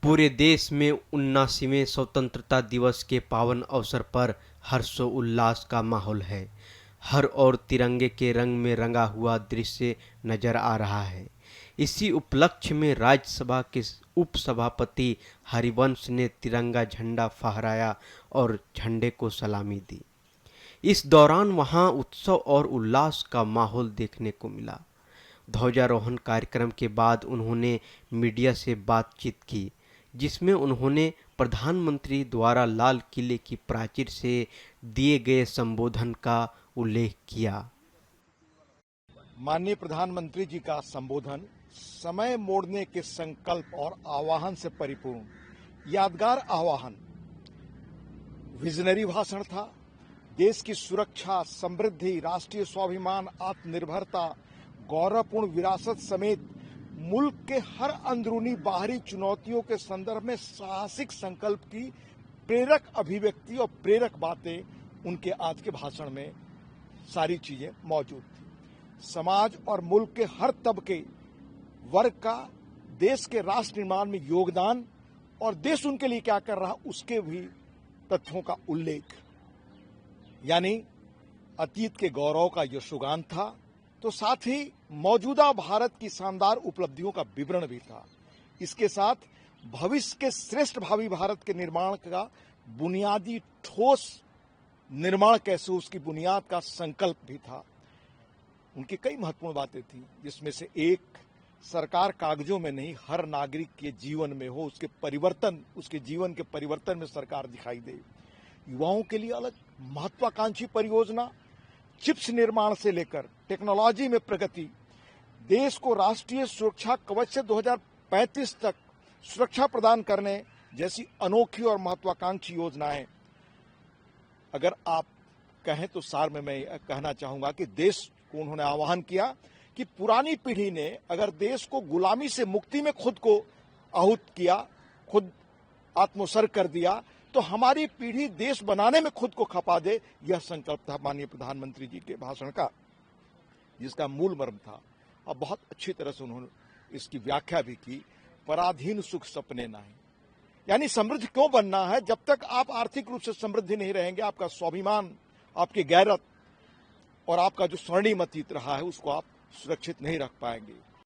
पूरे देश में 79वें स्वतंत्रता दिवस के पावन अवसर पर हर्षोल्लास का माहौल है। हर ओर तिरंगे के रंग में रंगा हुआ दृश्य नजर आ रहा है। इसी उपलक्ष्य में राज्यसभा के उपसभापति हरिवंश ने तिरंगा झंडा फहराया और झंडे को सलामी दी। इस दौरान वहां उत्सव और उल्लास का माहौल देखने को मिला। ध्वजारोहण कार्यक्रम के बाद उन्होंने मीडिया से बातचीत की, जिसमें उन्होंने प्रधानमंत्री द्वारा लाल किले की प्राचीर से दिए गए संबोधन का उल्लेख किया। माननीय प्रधानमंत्री जी का संबोधन समय मोड़ने के संकल्प और आह्वान से परिपूर्ण, यादगार आह्वान, विजनरी भाषण था। देश की सुरक्षा, समृद्धि, राष्ट्रीय स्वाभिमान, आत्मनिर्भरता, गौरवपूर्ण विरासत समेत मुल्क के हर अंदरूनी बाहरी चुनौतियों के संदर्भ में साहसिक संकल्प की प्रेरक अभिव्यक्ति और प्रेरक बातें उनके आज के भाषण में सारी चीजें मौजूद थी। समाज और मुल्क के हर तबके वर्ग का देश के राष्ट्र निर्माण में योगदान और देश उनके लिए क्या कर रहा उसके भी तथ्यों का उल्लेख, यानी अतीत के गौरव का यशोगान था, तो साथ ही मौजूदा भारत की शानदार उपलब्धियों का विवरण भी था। इसके साथ भविष्य के श्रेष्ठ भावी भारत के निर्माण का बुनियादी ठोस निर्माण कैसे, उसकी बुनियाद का संकल्प भी था। उनकी कई महत्वपूर्ण बातें थी, जिसमें से एक, सरकार कागजों में नहीं, हर नागरिक के जीवन में हो, उसके परिवर्तन, उसके जीवन के परिवर्तन में सरकार दिखाई दे। युवाओं के लिए अलग महत्वाकांक्षी परियोजना, चिप्स निर्माण से लेकर टेक्नोलॉजी में प्रगति, देश को राष्ट्रीय सुरक्षा कवच से 2035 तक सुरक्षा प्रदान करने जैसी अनोखी और महत्वाकांक्षी योजनाएं। अगर आप कहें तो सार में मैं कहना चाहूंगा कि देश को उन्होंने आह्वान किया कि पुरानी पीढ़ी ने अगर देश को गुलामी से मुक्ति में खुद को आहूत किया, खुद आत्मोत्सर्ग कर दिया, तो हमारी पीढ़ी देश बनाने में खुद को खपा दे। यह संकल्प था माननीय प्रधानमंत्री जी के भाषण का, जिसका मूल मर्म था। और बहुत अच्छी तरह से उन्होंने इसकी व्याख्या भी की। पराधीन सुख सपने नहीं, यानी समृद्ध क्यों बनना है? जब तक आप आर्थिक रूप से समृद्ध नहीं रहेंगे, आपका स्वाभिमान, आपकी गैरत और आपका जो स्वर्णिम अतीत रहा है, उसको आप सुरक्षित नहीं रख पाएंगे।